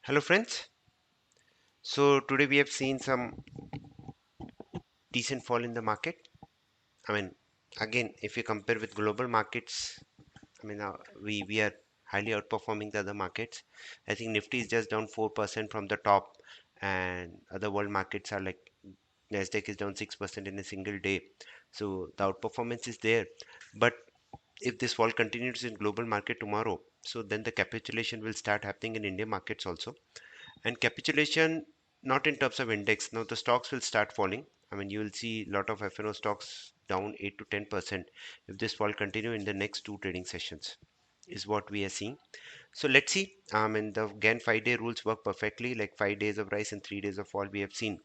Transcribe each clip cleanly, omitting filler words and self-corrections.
Hello friends. So today we have seen some decent fall in the market. I mean, again, if you compare with global markets, we are highly outperforming the other markets. I think Nifty is just down 4% from the top, and other world markets are like Nasdaq is down 6% in a single day. So the outperformance is there. But if this fall continues in global market tomorrow, so then the capitulation will start happening in Indian markets also. And capitulation, not in terms of index. Now the stocks will start falling. I mean, you will see a lot of FNO stocks down 8 to 10% if this fall continue in the next two trading sessions, is what we are seeing. So let's see. The again 5-day rules work perfectly, like 5 days of rise and 3 days of fall we have seen.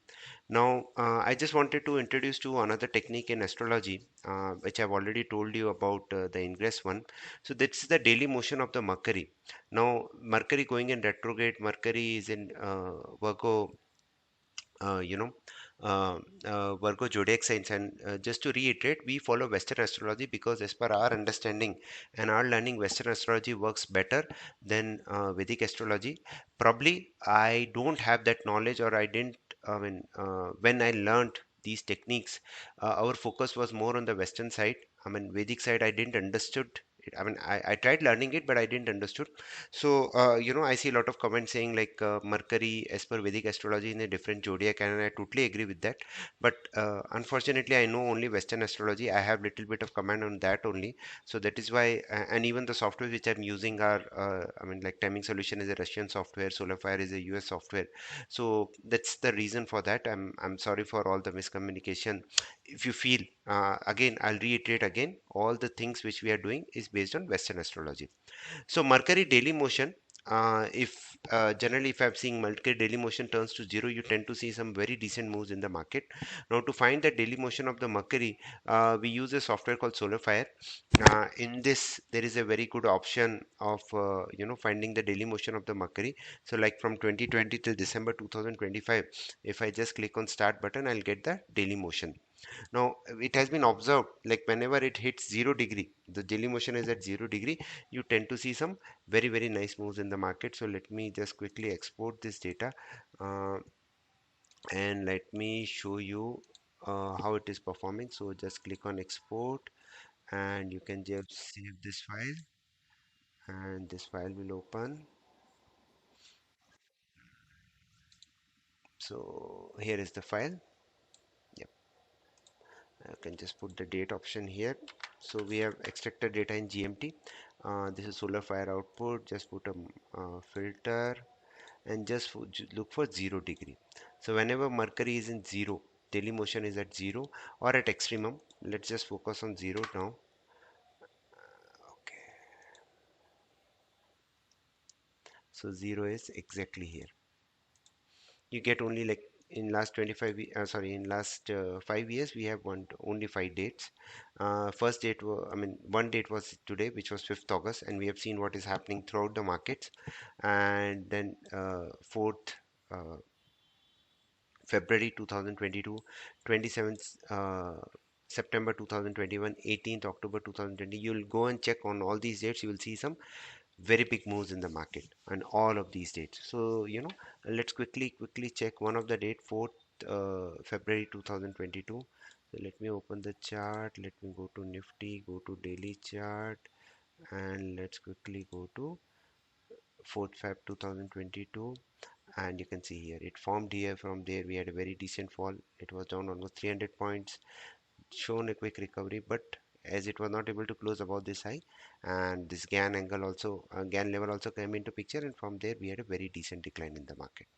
Now, I just wanted to introduce to another technique in astrology, which I've already told you about, the ingress one. So this is the daily motion of the Mercury. Now, Mercury going in retrograde, Mercury is in Virgo, uh, you know, Virgo zodiac signs. And just to reiterate, we follow Western astrology because, as per our understanding and our learning, Western astrology works better than Vedic astrology. Probably I don't have that knowledge, or I didn't. When I learned these techniques, our focus was more on the Western side. I mean, Vedic side, I didn't understood it. I tried learning it, but I didn't understood. So, I see a lot of comments saying like Mercury, as per Vedic astrology, in a different zodiac, and I totally agree with that. But unfortunately, I know only Western astrology. I have little bit of comment on that only. So that is why, and even the software which I'm using are, like Timing Solution is a Russian software, SolarFire is a US software. So that's the reason for that. I'm sorry for all the miscommunication. If you feel, again, I'll reiterate again, all the things which we are doing is based on Western astrology. So Mercury daily motion, if generally if I'm seeing Mercury daily motion turns to zero, you tend to see some very decent moves in the market. Now to find the daily motion of the Mercury, we use a software called SolarFire. In this, there is a very good option of finding the daily motion of the Mercury. So like from 2020 till December 2025, if I just click on start button, I'll get the daily motion. Now, it has been observed like whenever it hits 0 degree, the daily motion is at 0 degree, you tend to see some very, very nice moves in the market. So, let me just quickly export this data, uh, and let me show you how it is performing. So, just click on export, and you can just save this file, and this file will open. So, here is the file. Yep, I can just put the date option here. So we have extracted data in GMT. This is solar fire output. Just put a filter and just look for 0 degree. So whenever Mercury is in zero, daily motion is at zero or at extremum. Let's just focus on zero now. Okay, so zero is exactly here. You get only like in last 25 sorry, in last 5 years we have won only 5 dates. First date one date was today, which was 5th August, and we have seen what is happening throughout the markets. And then 4th February 2022, 27th September 2021, 18th October 2020. You'll go and check on all these dates, you will see some very big moves in the market and all of these dates. So let's quickly check one of the date, 4th February 2022. So let me open the chart, let me go to Nifty, go to daily chart, and let's quickly go to 4th Feb 2022. And you can see here it formed here. From there we had a very decent fall. It was down almost 300 points, shown a quick recovery, but as it was not able to close above this high, and this GAN angle also, GAN level also came into picture, and from there we had a very decent decline in the market.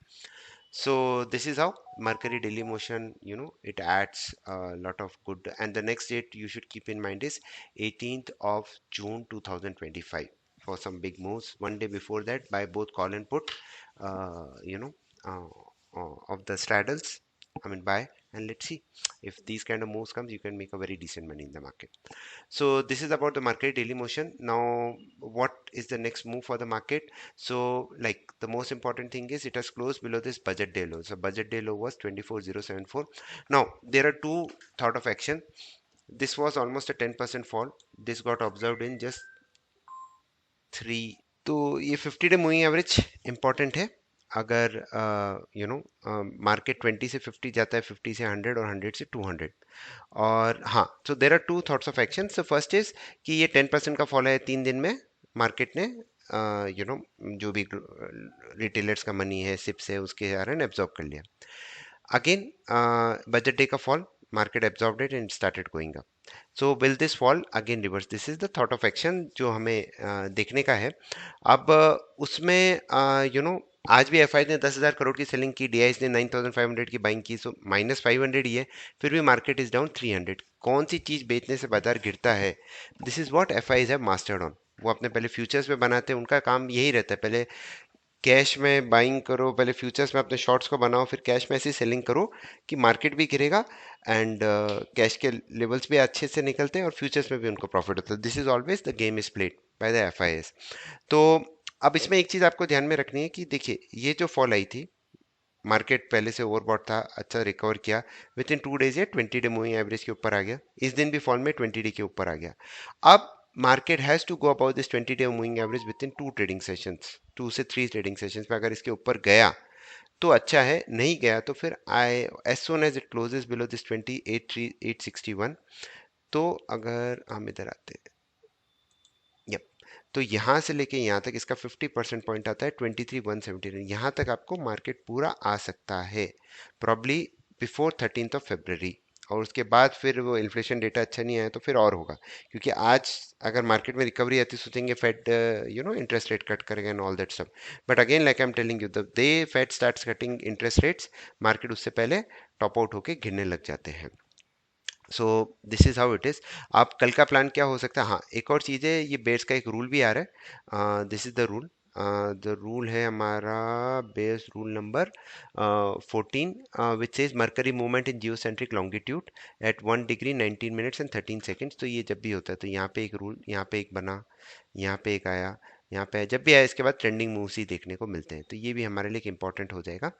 So this is how Mercury daily motion, it adds a lot of good. And the next date you should keep in mind is 18th of June 2025 for some big moves. One day before that, buy both call and put, uh, you know, of the straddles. Buy, and let's see if these kind of moves comes, you can make a very decent money in the market. So this is about the market daily motion. Now, what is the next move for the market? So like the most important thing is it has closed below this budget day low. So budget day low was 24074. Now there are two thought of action. This was almost a 10% fall. This got observed in just three. तो ये 50 day moving average important है. अगर market 20 से 50 जाता है, 50 से 100 और 100 से 200। और हाँ, so there are two thoughts of action. So first is कि ये 10% का फॉल है 3 दिन में, मार्केट ने जो भी रिटेलर्स का मनी है, सिप्स है, उसके कारण एब्जॉर्ब कर लिया। अगेन budget day का fall, market absorbed it and started going up. So will this fall again reverse? This is the thought of action जो हमें देखने का है। अब उसमें आज भी एफ आई ने 10,000 करोड़ की सेलिंग की, डी आई ने 9,500 की बाइंग की, सो -500 ही है, फिर भी मार्केट इज डाउन 300। कौन सी चीज बेचने से बाजार गिरता है? This is what F eyes have mastered on. वो अपने पहले फ्यूचर्स में बनाते हैं, उनका काम यही रहता है, पहले कैश में बाइंग करो, पहले फ्यूचर्स में अपने शॉर्ट्स को बनाओ, फिर कैश में ऐसी सेलिंग करो कि मार्केट भी गिरेगा एंड कैश के लेवल्स भी अच्छे से निकलते हैं और फ्यूचर्स में भी उनको प्रॉफिट होता है। This is always the game is played by the F I S. तो अब इसमें एक चीज आपको ध्यान में रखनी है कि देखिए, ये जो फॉल आई थी, मार्केट पहले से ओवरबॉट था, अच्छा रिकवर किया, विद इन 2 डेज ये 20 डे मूविंग एवरेज के ऊपर आ गया, इस दिन भी फॉल में 20 डे के ऊपर आ गया। अब market has to go about this 20 day moving average within 2 trading sessions, 2 से 3 ट्रेडिंग सेशंस में। अगर इसके ऊपर गया तो अच्छा है, नहीं गया तो फिर I as soon as it closes below this 28,861, तो अगर हम इधर आते हैं, यप, तो यहाँ से लेके यहाँ तक इसका 50% पॉइंट आता है 23,179, यहाँ तक आपको मार्केट पूरा आ सकता है, probably before 13th of February। और उसके बाद फिर वो इन्फ्लेशन डेटा अच्छा नहीं आया तो फिर और होगा, क्योंकि आज अगर मार्केट में रिकवरी आती सोचेंगे फेड इंटरेस्ट रेट कट करेगा and all that stuff, but again like I am telling you, the day Fed starts cutting interest rates, market उससे पहले टॉप आउट होके गिरने लग जाते हैं। So this is how it is. आप कल का प्लान क्या हो सकता है? हाँ, एक और चीज़ है, ये बेयर्स का एक रूल भी आ रहा है, this is the rule. The rule है हमारा bears rule number 14, which says Mercury movement in geocentric longitude at 1 degree 19 minutes and 13 seconds. तो ये जब भी होता है तो यहाँ पे एक रूल, यहाँ पे एक बना, यहाँ पे एक आया, यहाँ पे जब भी आया, इसके बाद ट्रेंडिंग मूव्स ही देखने को मिलते हैं, तो ये भी हमारे लिए एक इंपॉर्टेंट हो जाएगा।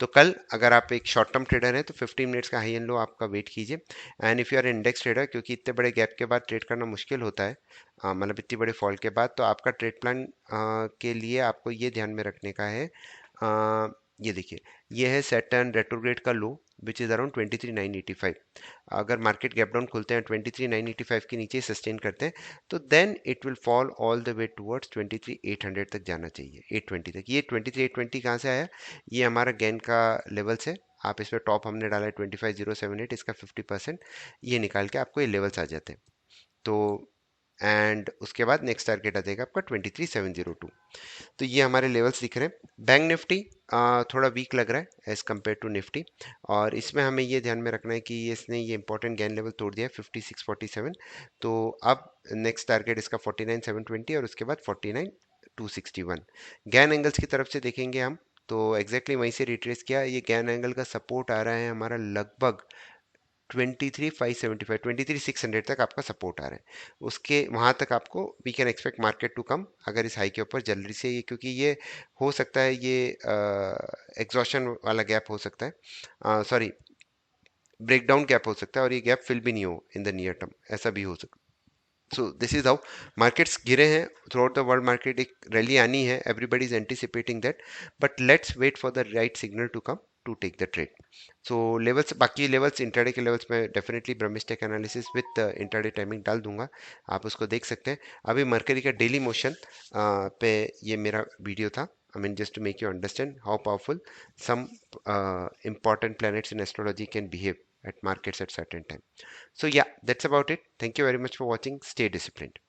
तो कल अगर आप एक शॉर्ट टर्म ट्रेडर हैं तो 15 मिनट्स का हाई एंड लो आपका वेट कीजिए। And if you are index trader, क्योंकि इतने बड़े गैप के बाद ट्रेड करना मुश्किल होता है, मतलब इतनी बड़े फॉल के बाद, तो आपका ट्रेड प्लान के लिए आपको ये ध्यान में रखने का है, ये देखिए, ये है सैटर्न रेट्रोग्रेड का लो विच इज़ अराउंड 23,985। अगर मार्केट गैप डाउन खुलते हैं 23,985 के नीचे सस्टेन करते हैं, तो then it will fall all the way towards 23,800 तक जाना चाहिए, 820 तक। ये 23,820 कहाँ से आया? ये हमारा गेन का लेवल्स है। आप इसमें टॉप हमने डाला है 25,078, इसका 50%, ये निकाल के आपको ये लेवल्स आ जाते हैं। तो एंड उसके बाद नेक्स्ट टारगेट आ जाएगा आपका 23,702। तो ये हमारे लेवल्स दिख रहे हैं। बैंक निफ्टी थोड़ा वीक लग रहा है एज कम्पेयर टू निफ्टी, और इसमें हमें ये ध्यान में रखना है कि इसने ये इंपॉर्टेंट गेन लेवल तोड़ दिया है 5647। तो अब नेक्स्ट टारगेट इसका 49,720 और उसके बाद 49,261। गैन एंगल्स की तरफ से देखेंगे हम, तो एग्जैक्टली वहीं से रिट्रेस किया, ये गैन एंगल का सपोर्ट आ रहा है हमारा लगभग 23,575, 23,600 तक आपका सपोर्ट आ रहा है। उसके वहां तक आपको we can expect market to come, अगर इस हाई के ऊपर जल्दी से ये, क्योंकि ये हो सकता है ये एग्जॉशन वाला गैप हो सकता है, सॉरी ब्रेकडाउन गैप हो सकता है, और ये गैप फिल भी नहीं हो इन द नियर टर्म, ऐसा भी हो सकता है। So this is how markets गिरे हैं throughout the world. Market एक रैली आनी है, everybody is anticipating that, but let's wait for the right signal to come to take the trade. So levels, बाकी लेवल्स इंट्राडे के levels में definitely ब्रह्मिस्टेक analysis with intraday timing डाल दूंगा, आप उसको देख सकते हैं। अभी मरकरी का डेली मोशन पे ये मेरा वीडियो था, I mean just to make you understand how powerful some important planets in astrology can behave at markets at certain time. So yeah, that's about it. Thank you very much for watching. Stay disciplined.